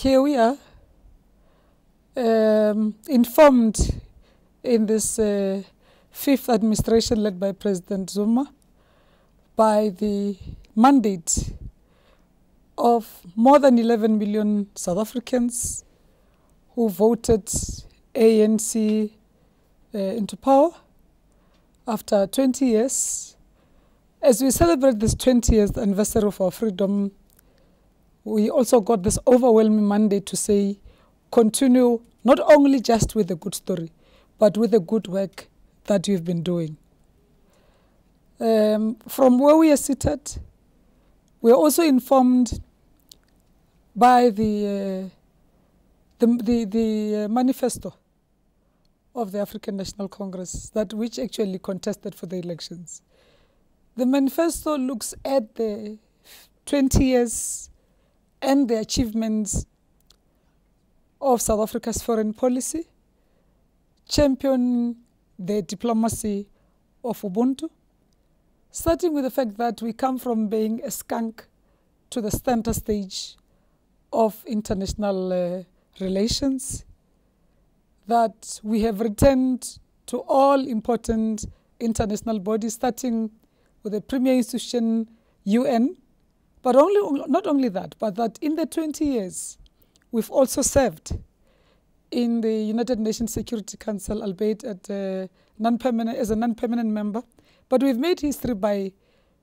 here we are, informed in this fifth administration led by President Zuma by the mandate of more than 11 million South Africans who voted ANC into power after 20 years. As we celebrate this 20th anniversary of our freedom, we also got this overwhelming mandate to say, continue not only just with the good story, but with the good work that you've been doing. From where we are seated, we are also informed by the manifesto of the African National Congress, which actually contested for the elections. The manifesto looks at the 20 years and the achievements of South Africa's foreign policy, championing the diplomacy of Ubuntu, starting with the fact that we come from being a skunk to the center stage of international relations, that we have returned to all important international bodies, starting with the premier institution, UN, but not only that, but that in the 20 years, we've also served in the United Nations Security Council, albeit as a non-permanent member. But we've made history by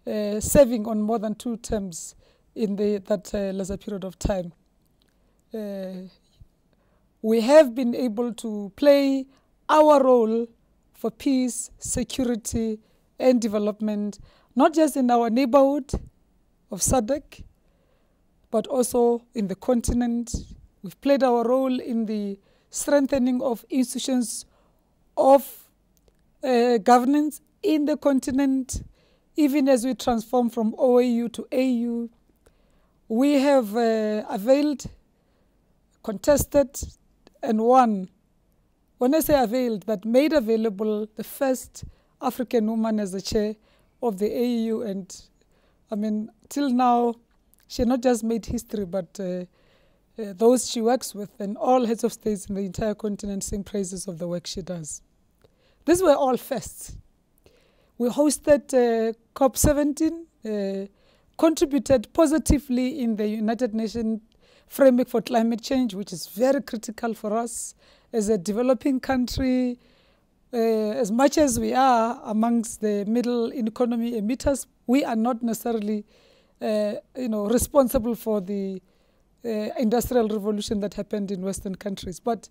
serving on more than 2 terms in that lesser period of time. We have been able to play our role for peace, security, and development, not just in our neighborhood of SADC, but also in the continent. We've played our role in the strengthening of institutions of governance in the continent, even as we transform from OAU to AU. We have availed, contested, and won. When I say availed, that made available the first African woman as the chair of the AU. And I mean, till now, she not just made history, but those she works with and all heads of states in the entire continent sing praises of the work she does. These were all firsts. We hosted COP17, contributed positively in the United Nations framework for climate change, which is very critical for us as a developing country. As much as we are amongst the middle economy emitters, we are not necessarily responsible for the industrial revolution that happened in Western countries. But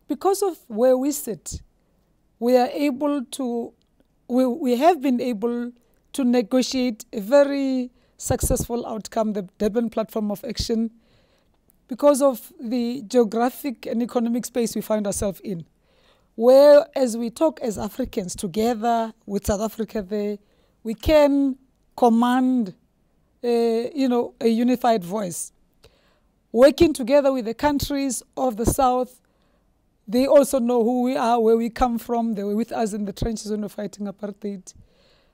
because of where we sit, we are able to, we have been able to negotiate a very successful outcome, the Durban Platform of Action, because of the geographic and economic space we find ourselves in, where as we talk as Africans together with South Africa there, we can command a unified voice. Working together with the countries of the South, they also know who we are, where we come from. They were with us in the trenches when we were fighting apartheid.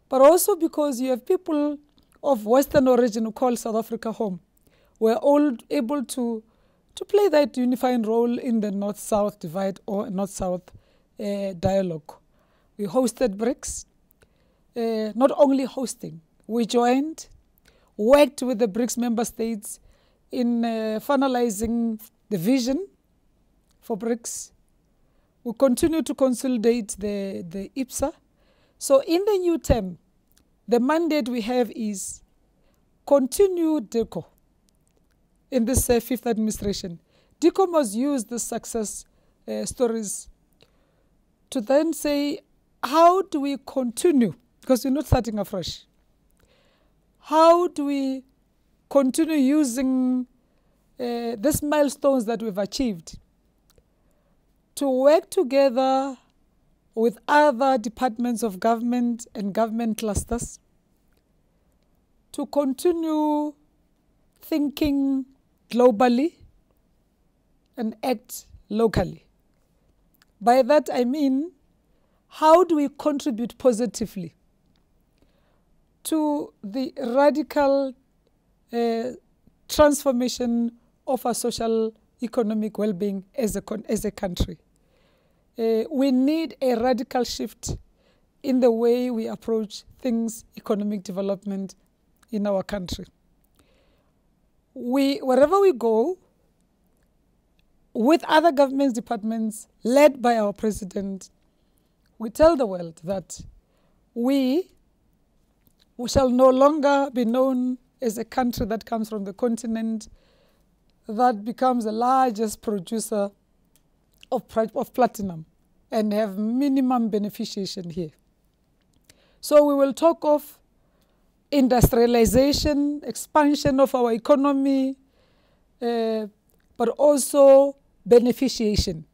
But also because you have people of Western origin who call South Africa home. We're all able to play that unifying role in the North-South divide or North-South dialogue. We hosted BRICS. Not only hosting, we joined, worked with the BRICS member states in finalizing the vision for BRICS. We continue to consolidate the IPSA. So in the new term, the mandate we have is continue DECO in this fifth administration. DECO must use the success stories to then say, how do we continue? Because we're not starting afresh. How do we continue using these milestones that we've achieved to work together with other departments of government and government clusters to continue thinking globally and act locally? By that I mean, how do we contribute positively to the radical transformation of our social economic well-being as a country. We need a radical shift in the way we approach things, economic development in our country. Wherever we go, with other government departments led by our president, we tell the world that we shall no longer be known as a country that comes from the continent that becomes the largest producer of platinum and have minimum beneficiation here. So we will talk of industrialization, expansion of our economy, but also beneficiation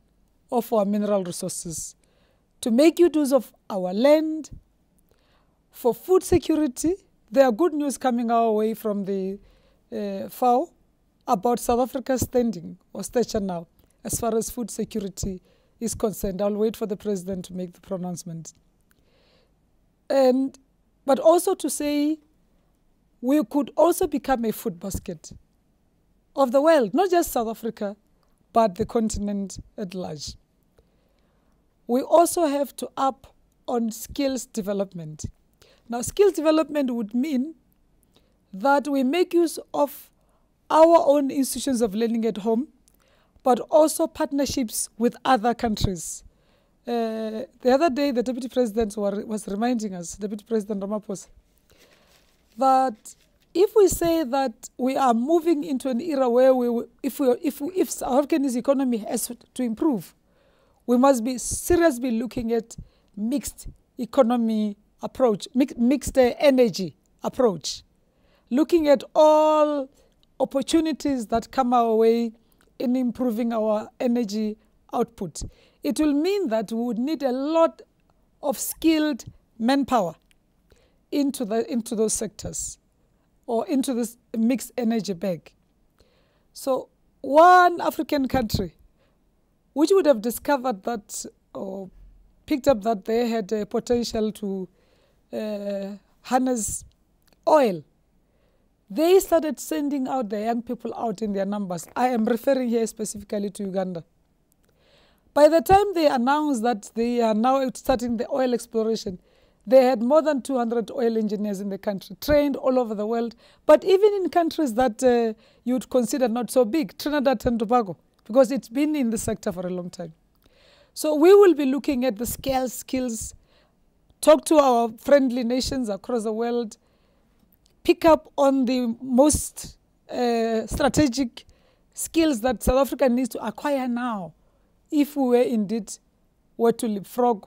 of our mineral resources to make use of our land. For food security, there are good news coming our way from the FAO about South Africa's standing or stature now as far as food security is concerned. I'll wait for the president to make the pronouncement. But also to say we could also become a food basket of the world, not just South Africa, but the continent at large. We also have to up on skills development. Now, skills development would mean that we make use of our own institutions of learning at home, but also partnerships with other countries. The other day, the Deputy President was reminding us, Deputy President Ramaphosa, that if we say that we are moving into an era where if South Africa's economy has to improve, we must be seriously looking at mixed economy approach, mixed energy approach, looking at all opportunities that come our way in improving our energy output. It will mean that we would need a lot of skilled manpower into those sectors or into this mixed energy bag. So one African country which would have discovered that or picked up that they had a potential to harness oil, they started sending out the young people out in their numbers. I am referring here specifically to Uganda. By the time they announced that they are now starting the oil exploration, they had more than 200 oil engineers in the country, trained all over the world, but even in countries that you'd consider not so big, Trinidad and Tobago, because it's been in the sector for a long time. So we will be looking at the skills, talk to our friendly nations across the world, pick up on the most strategic skills that South Africa needs to acquire now if we were indeed to leapfrog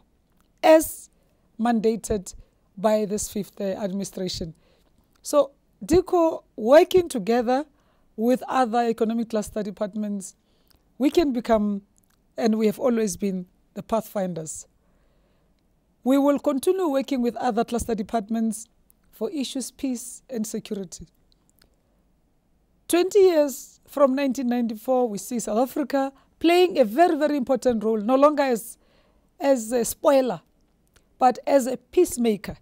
as mandated by this fifth administration. So DICO, working together with other economic cluster departments, we can become, and we have always been, the pathfinders. We will continue working with other cluster departments for issues peace and security. 20 years from 1994, we see South Africa playing a very, very important role, no longer as a spoiler, but as a peacemaker.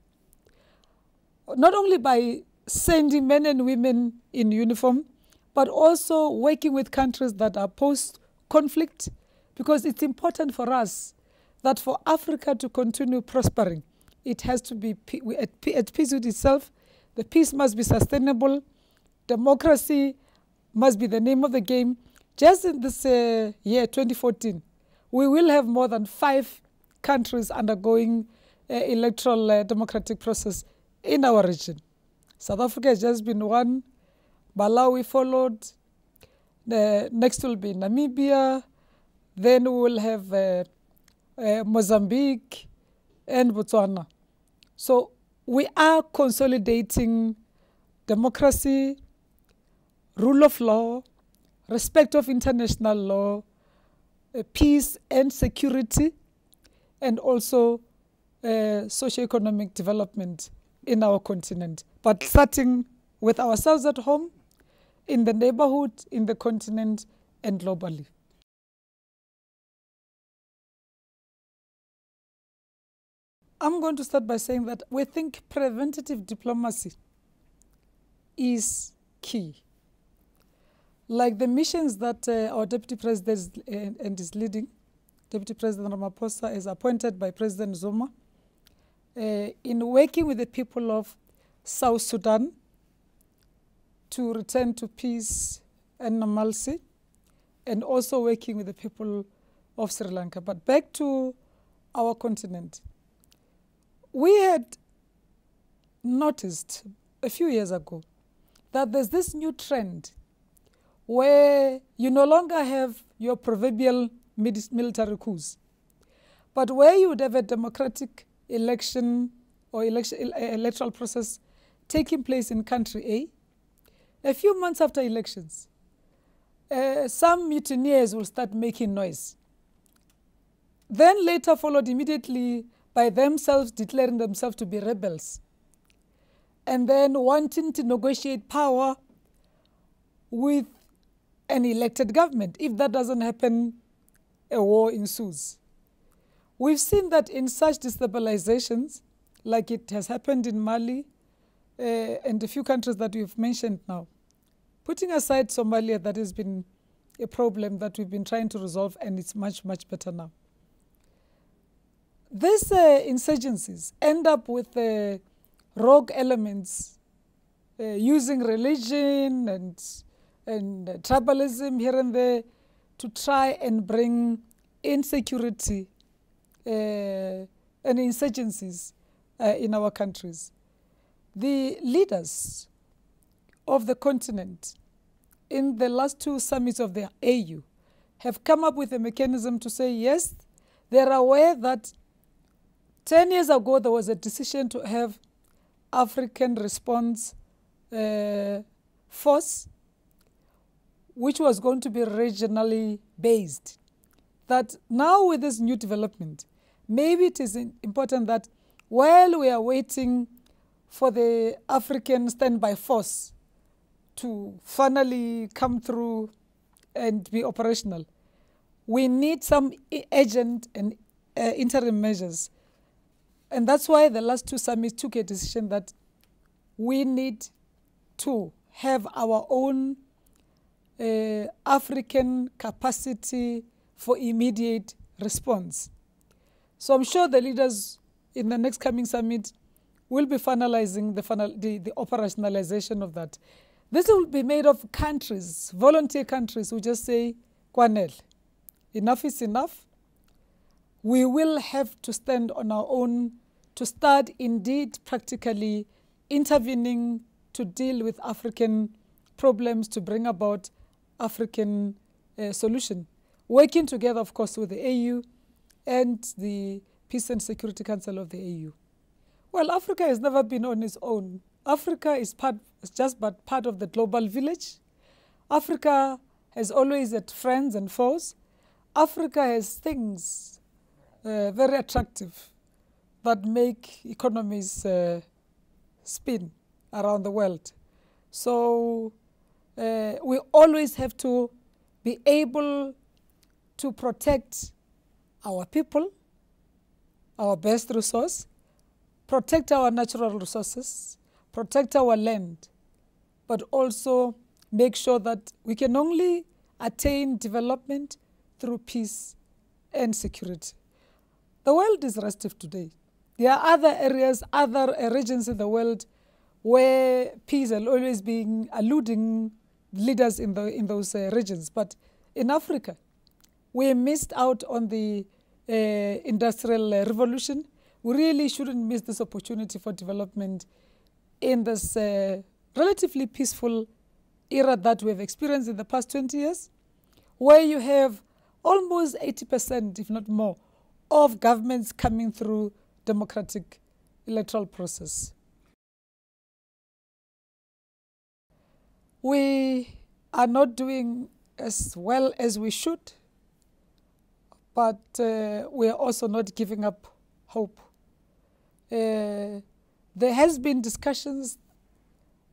Not only by sending men and women in uniform, but also working with countries that are post-conflict, because it's important for us that for Africa to continue prospering, it has to be at peace with itself. The peace must be sustainable. Democracy must be the name of the game. Just in this year, 2014, we will have more than 5 countries undergoing electoral democratic process in our region. South Africa has just been one. Malawi followed. Next will be Namibia. Then we will have Mozambique and Botswana. So we are consolidating democracy, rule of law, respect of international law, peace and security, and also socio-economic development in our continent. But starting with ourselves at home, in the neighborhood, in the continent, and globally. I'm going to start by saying that we think preventative diplomacy is key. like the missions that our Deputy President is leading, Deputy President Ramaphosa is appointed by President Zuma in working with the people of South Sudan to return to peace and normalcy, and also working with the people of Sri Lanka. But back to our continent. We had noticed a few years ago that there's this new trend where you no longer have your proverbial military coups, but where you would have a democratic election or electoral process taking place in country A few months after elections, some mutineers will start making noise. Then later followed immediately by themselves declaring themselves to be rebels, and then wanting to negotiate power with an elected government. If that doesn't happen, a war ensues. We've seen that in such destabilizations, like it has happened in Mali and a few countries that we've mentioned now, putting aside Somalia, that has been a problem that we've been trying to resolve, and it's much, much better now. These insurgencies end up with rogue elements using religion and tribalism here and there to try and bring insecurity and insurgencies in our countries. The leaders of the continent in the last two summits of the AU have come up with a mechanism to say, yes, they're aware that 10 years ago there was a decision to have African response force, which was going to be regionally based. That now with this new development, maybe it is important that while we are waiting for the African standby force to finally come through and be operational, we need some urgent and interim measures. And that's why the last two summits took a decision that we need to have our own African capacity for immediate response. So I'm sure the leaders in the next coming summit will be finalizing the operationalization of that. This will be made of countries, volunteer countries who just say, Kwanel, enough is enough. We will have to stand on our own to start indeed practically intervening to deal with African problems, to bring about African solution. Working together, of course, with the AU and the Peace and Security Council of the AU. Well, Africa has never been on its own. Africa is just but part of the global village. Africa has always had friends and foes. Africa has things very attractive that make economies spin around the world. So we always have to be able to protect our people, our best resource, protect our natural resources, protect our land, but also make sure that we can only attain development through peace and security. The world is restive today. There are other areas, other regions in the world where peace has always been eluding leaders in those regions. But in Africa, we missed out on the industrial revolution. We really shouldn't miss this opportunity for development in this relatively peaceful era that we've experienced in the past 20 years, where you have almost 80%, if not more, of governments coming through democratic electoral process. We are not doing as well as we should, but we are also not giving up hope. There has been discussions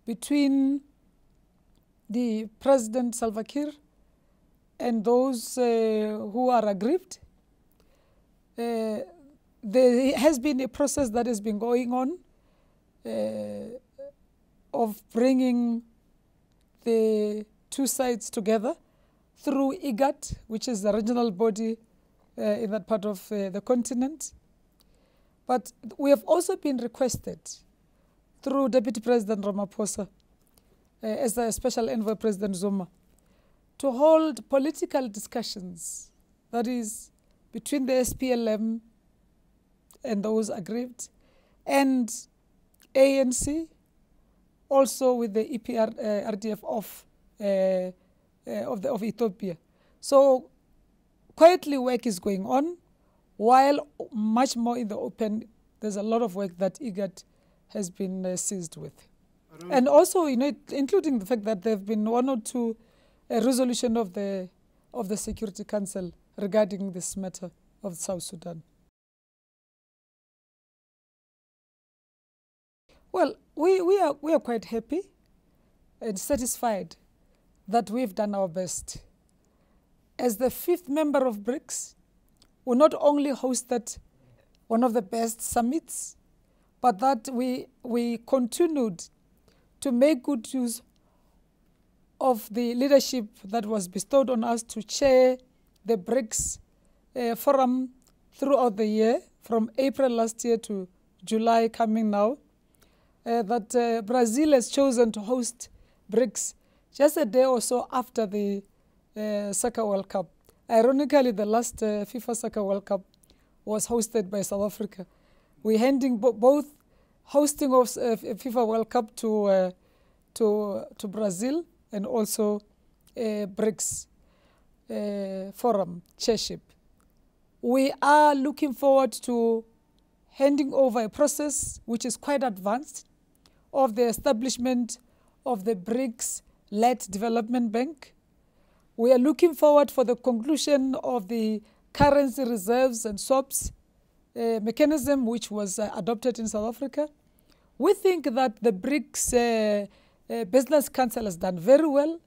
between the President Salva Kiir and those who are aggrieved. There has been a process that has been going on of bringing the two sides together through IGAD, which is the regional body in that part of the continent. But we have also been requested through Deputy President Ramaphosa, as the Special Envoy President Zuma, to hold political discussions, that is, between the SPLM and those aggrieved, and ANC, also with the RDF of Ethiopia. So quietly work is going on, while much more in the open, there's a lot of work that IGAD has been seized with. And also, including the fact that there have been one or two resolution of the Security Council regarding this matter of South Sudan. Well, we are quite happy and satisfied that we've done our best. As the 5th member of BRICS, we not only hosted one of the best summits, but that we continued to make good use of the leadership that was bestowed on us to chair the BRICS forum throughout the year, from April last year to July coming now, that Brazil has chosen to host BRICS just a day or so after the Soccer World Cup. Ironically, the last FIFA Soccer World Cup was hosted by South Africa. We're handing both hosting of FIFA World Cup to Brazil and also BRICS forum chairship. We are looking forward to handing over a process which is quite advanced of the establishment of the BRICS-led development bank. We are looking forward for the conclusion of the currency reserves and swaps mechanism which was adopted in South Africa. We think that the BRICS Business Council has done very well.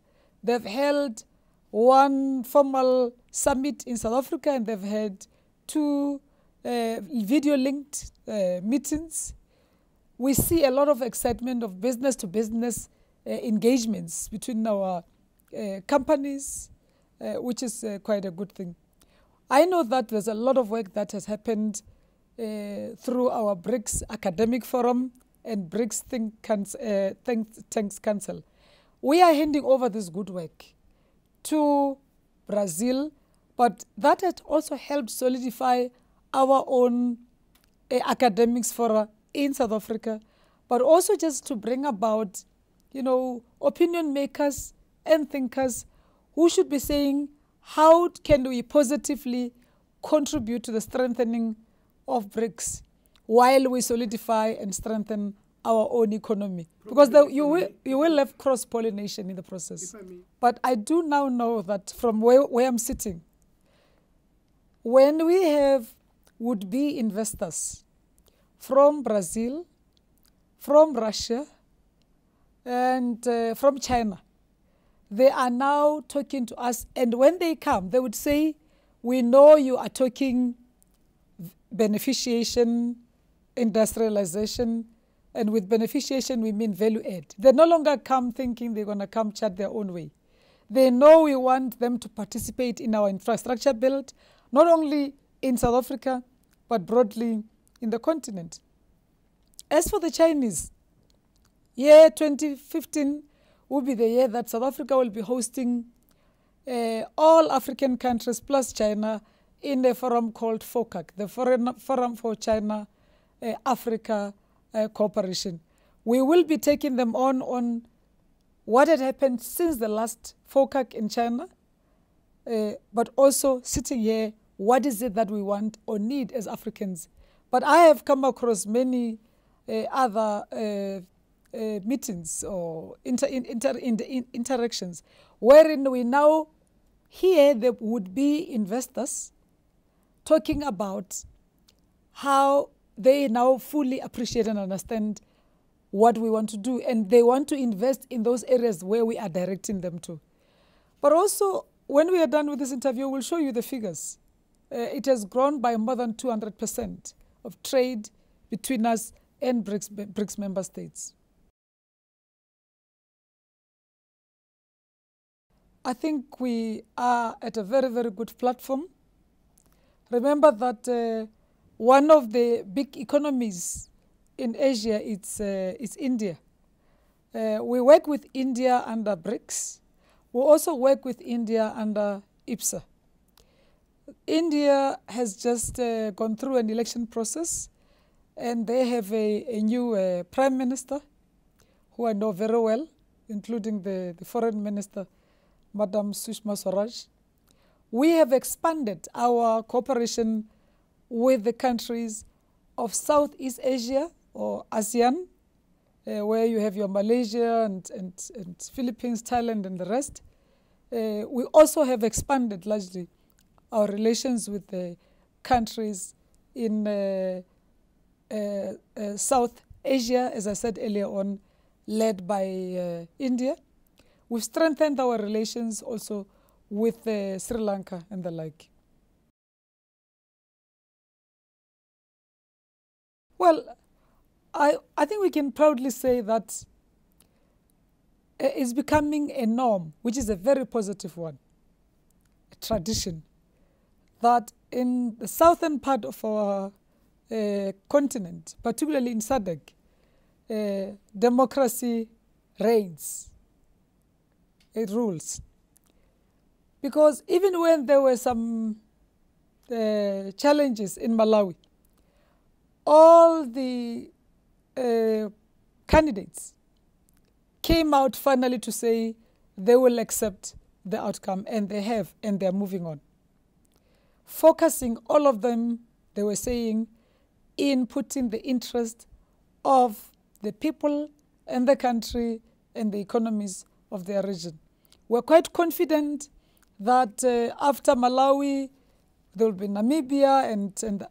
They've held one formal summit in South Africa, and they've had 2 video-linked meetings. We see a lot of excitement of business-to-business engagements between our companies, which is quite a good thing. I know that there's a lot of work that has happened through our BRICS Academic Forum and BRICS Think Tanks Council. We are handing over this good work to Brazil, but that has also helped solidify our own academics forum in South Africa, but also just to bring about, opinion makers and thinkers who should be saying, how can we positively contribute to the strengthening of BRICS while we solidify and strengthen our own economy? Because you will have cross-pollination in the process. But I do now know that from where I'm sitting, when we have would-be investors from Brazil, from Russia, and from China, they are now talking to us. And when they come, they would say, we know you are talking beneficiation, industrialization, and with beneficiation, we mean value add. They no longer come thinking they're going to come chat their own way. They know we want them to participate in our infrastructure build, not only in South Africa, but broadly in the continent. As for the Chinese, year 2015 will be the year that South Africa will be hosting all African countries plus China in a forum called FOCAC, the Forum for China Africa Cooperation. We will be taking them on what had happened since the last FOCAC in China, but also sitting here, what is it that we want or need as Africans? But I have come across many other meetings or interactions wherein we now hear the would-be investors talking about how they now fully appreciate and understand what we want to do, and they want to invest in those areas where we are directing them to. But also, when we are done with this interview, we'll show you the figures. It has grown by more than 200% of trade between us and BRICS member states. I think we are at a very, very good platform. Remember that one of the big economies in Asia is India. We work with India under BRICS. We also work with India under IPSA. India has just gone through an election process, and they have a new prime minister who I know very well, including the foreign minister, Madam Sushma Swaraj. We have expanded our cooperation with the countries of Southeast Asia, or ASEAN, where you have your Malaysia and Philippines, Thailand, and the rest. We also have expanded largely our relations with the countries in South Asia, as I said earlier on, led by India. We've strengthened our relations also with Sri Lanka and the like. Well, I think we can proudly say that it's becoming a norm, which is a very positive one, a tradition, that in the southern part of our continent, particularly in SADC, democracy reigns, it rules. Because even when there were some challenges in Malawi, all the candidates came out finally to say they will accept the outcome, and they have, and they're moving on. Focusing all of them, they were saying, in putting the interest of the people and the country and the economies of their region. We're quite confident that after Malawi, there will be Namibia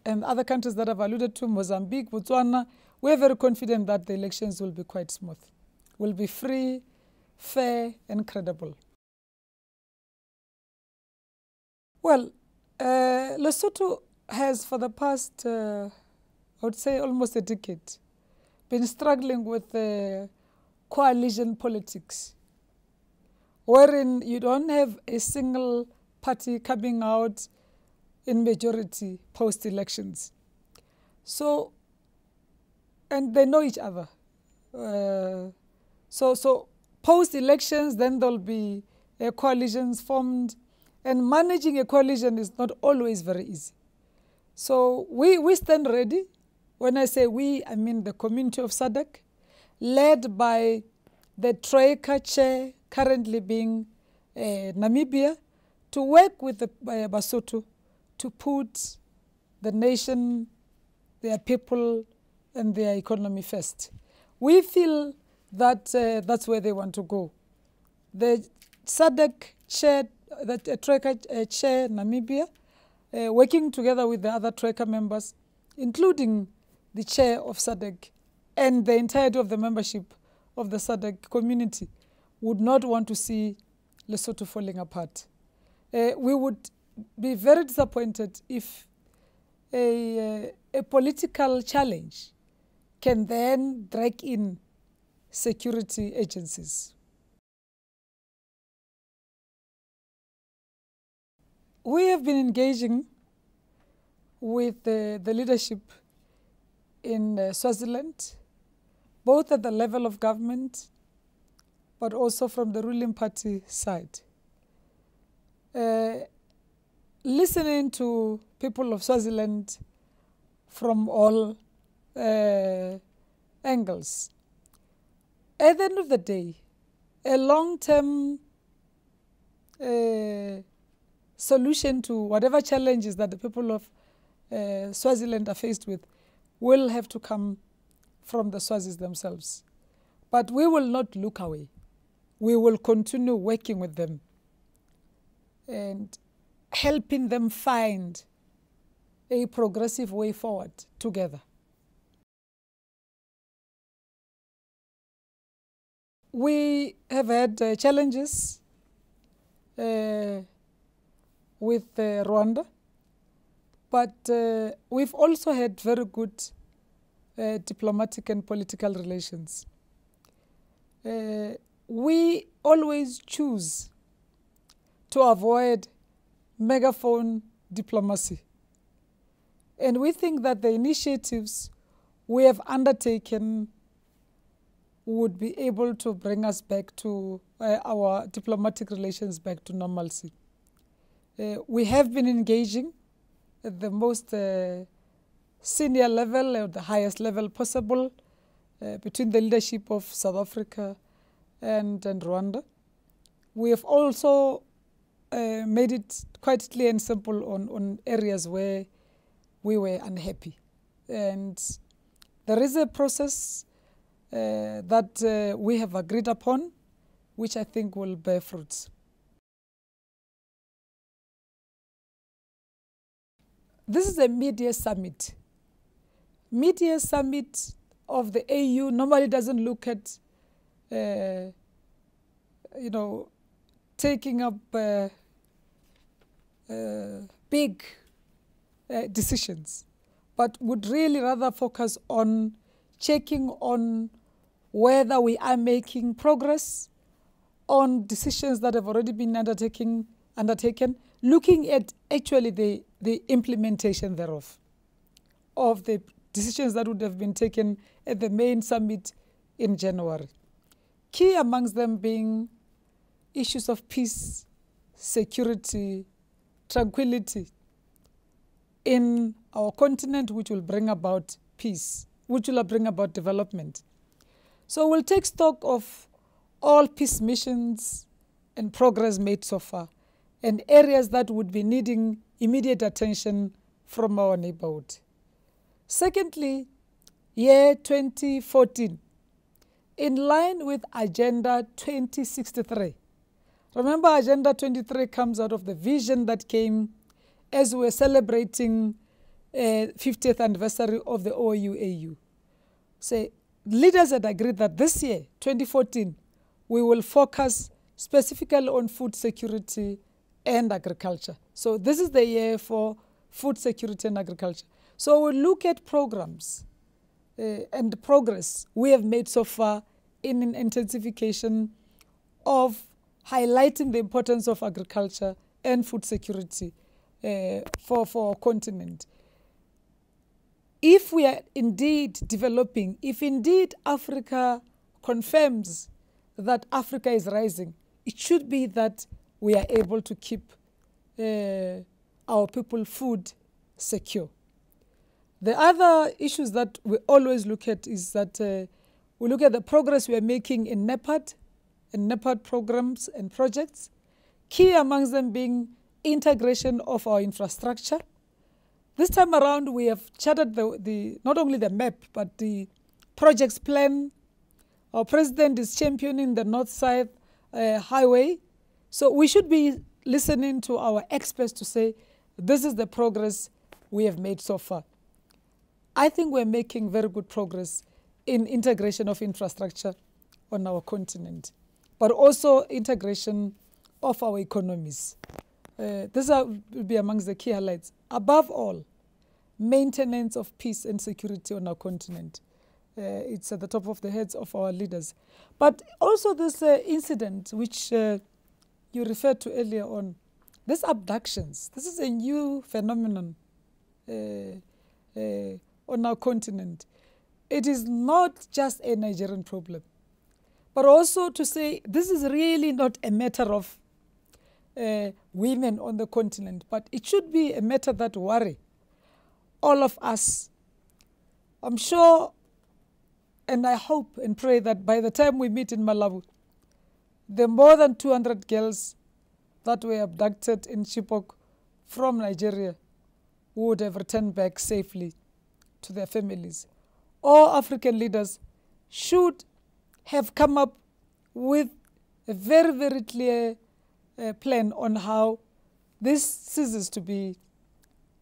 and other countries that I've alluded to, Mozambique, Botswana. We're very confident that the elections will be quite smooth, will be free, fair, and credible. Well, Lesotho has, for the past, I would say almost a decade, been struggling with coalition politics, wherein you don't have a single party coming out in majority post-elections. So, and they know each other. So post-elections, then there'll be coalitions formed, and managing a coalition is not always very easy. So we stand ready. When I say we, I mean the community of SADC, led by the Troika chair, currently being Namibia, to work with the Basotho to put the nation, their people, and their economy first. We feel that that's where they want to go. The SADC chair, the Troika chair, Namibia, working together with the other Troika members, including the chair of SADC and the entirety of the membership of the SADC community, would not want to see Lesotho falling apart. We would be very disappointed if a political challenge can then drag in security agencies. We have been engaging with the leadership in Swaziland, both at the level of government, but also from the ruling party side. Listening to people of Swaziland from all angles. At the end of the day, a long-term solution to whatever challenges that the people of Swaziland are faced with will have to come from the Swazis themselves. But we will not look away. We will continue working with them and helping them find a progressive way forward together. We have had challenges with Rwanda, but we've also had very good diplomatic and political relations. We always choose to avoid megaphone diplomacy. And we think that the initiatives we have undertaken would be able to bring us back to our diplomatic relations back to normalcy. We have been engaging at the most senior level, or the highest level possible, between the leadership of South Africa and Rwanda. We have also made it quite clear and simple on areas where we were unhappy. And there is a process that we have agreed upon, which I think will bear fruits. This is a mid-year summit. Mid-year summit of the AU normally doesn't look at, taking up big decisions, but would really rather focus on checking on whether we are making progress on decisions that have already been undertaken, looking at actually the implementation thereof, of the decisions that would have been taken at the main summit in January. Key amongst them being issues of peace, security, tranquility in our continent, which will bring about peace, which will bring about development. So we'll take stock of all peace missions and progress made so far, and areas that would be needing immediate attention from our neighborhood. Secondly, year 2014, in line with Agenda 2063. Remember, Agenda 23 comes out of the vision that came as we were celebrating 50th anniversary of the OUAU. So leaders had agreed that this year, 2014, we will focus specifically on food security and agriculture. So this is the year for food security and agriculture. So we'll look at programs and the progress we have made so far in an intensification of highlighting the importance of agriculture and food security for our continent. If we are indeed developing, if indeed Africa confirms that Africa is rising, it should be that we are able to keep our people food secure. The other issues that we always look at is that we look at the progress we are making in NEPAD and NEPAD programs and projects, key amongst them being integration of our infrastructure. This time around, we have charted not only the map, but the projects plan. Our president is championing the North-South highway. So we should be listening to our experts to say, this is the progress we have made so far. I think we're making very good progress in integration of infrastructure on our continent, but also integration of our economies. This will be amongst the key highlights. Above all, maintenance of peace and security on our continent. It's at the top of the heads of our leaders. But also this incident, which you referred to earlier on, these abductions, this is a new phenomenon on our continent. It is not just a Nigerian problem, but also to say this is really not a matter of women on the continent, but it should be a matter that worry all of us. I'm sure and I hope and pray that by the time we meet in Malabo, the more than 200 girls that were abducted in Chibok from Nigeria would have returned back safely to their families. All African leaders should have come up with a very, very clear plan on how this ceases to be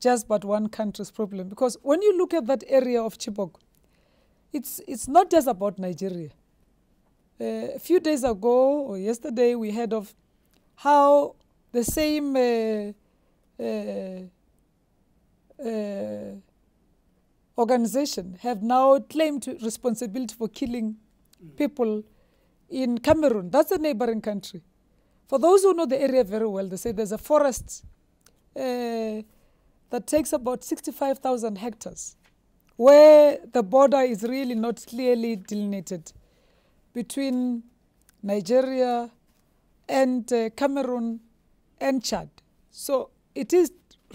just but one country's problem. Because when you look at that area of Chibok, it's not just about Nigeria. A few days ago or yesterday, we heard of how the same organization have now claimed responsibility for killing people in Cameroon. That's a neighboring country. For those who know the area very well, they say there's a forest that takes about 65,000 hectares, where the border is really not clearly delineated between Nigeria and Cameroon and Chad. So it is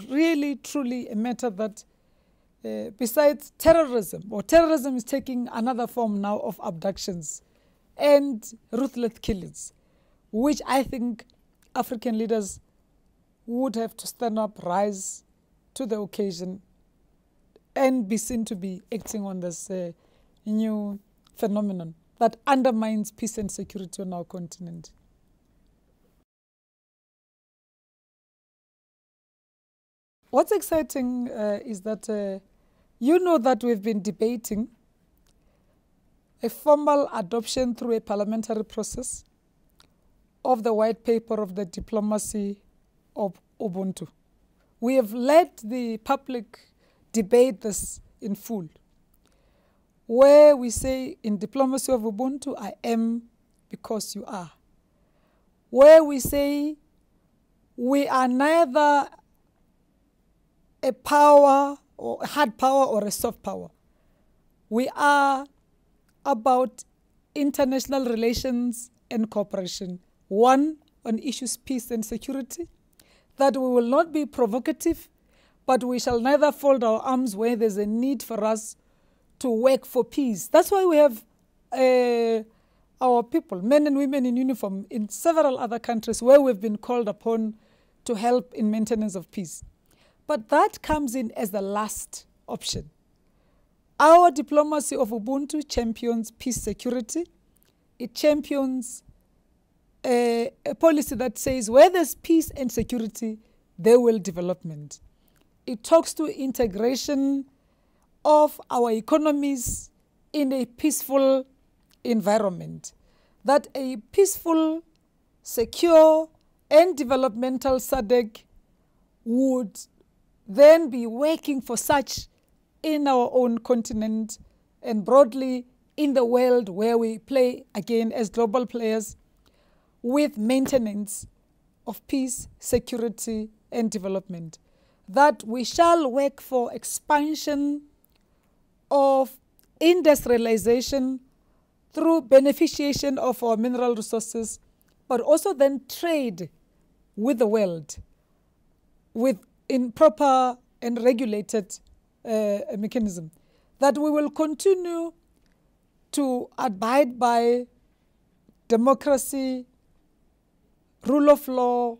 really, truly a matter that besides terrorism, or terrorism is taking another form now of abductions and ruthless killings, which I think African leaders would have to stand up, rise to the occasion, and be seen to be acting on this new phenomenon that undermines peace and security on our continent. What's exciting is that you know that we've been debating a formal adoption through a parliamentary process of the white paper of the diplomacy of Ubuntu. We have let the public debate this in full, where we say in diplomacy of Ubuntu, I am because you are. Where we say we are neither a power or a hard power or a soft power. We are about international relations and cooperation. One, on issues peace and security, that we will not be provocative, but we shall neither fold our arms where there's a need for us to work for peace. That's why we have our people, men and women in uniform, in several other countries where we've been called upon to help in maintenance of peace. But that comes in as the last option. Our diplomacy of Ubuntu champions peace, security. It champions a policy that says where there's peace and security, there will development. It talks to integration of our economies in a peaceful environment. That a peaceful, secure, and developmental SADC would then be working for such in our own continent and broadly in the world where we play, again, as global players with maintenance of peace, security, and development. That we shall work for expansion of industrialization through beneficiation of our mineral resources, but also then trade with the world in proper and regulated mechanism. That we will continue to abide by democracy, rule of law,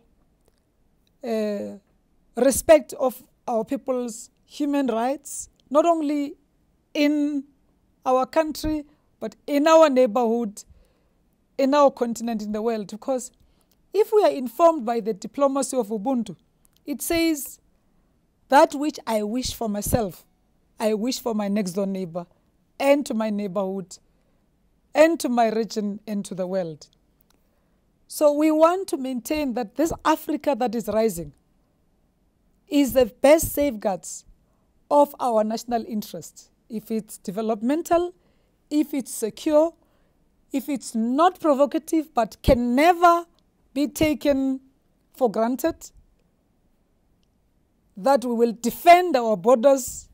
respect of our people's human rights, not only in our country, but in our neighborhood, in our continent, in the world. Because if we are informed by the diplomacy of Ubuntu, it says that which I wish for myself, I wish for my next door neighbor, and to my neighborhood, and to my region, and to the world. So we want to maintain that this Africa that is rising is the best safeguards of our national interest. If it's developmental, if it's secure, if it's not provocative but can never be taken for granted, that we will defend our borders,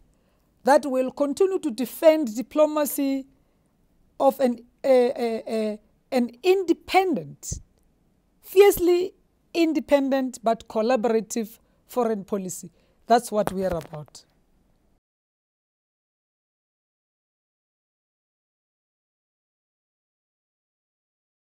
that we will continue to defend diplomacy of an independent, fiercely independent but collaborative foreign policy. That's what we are about.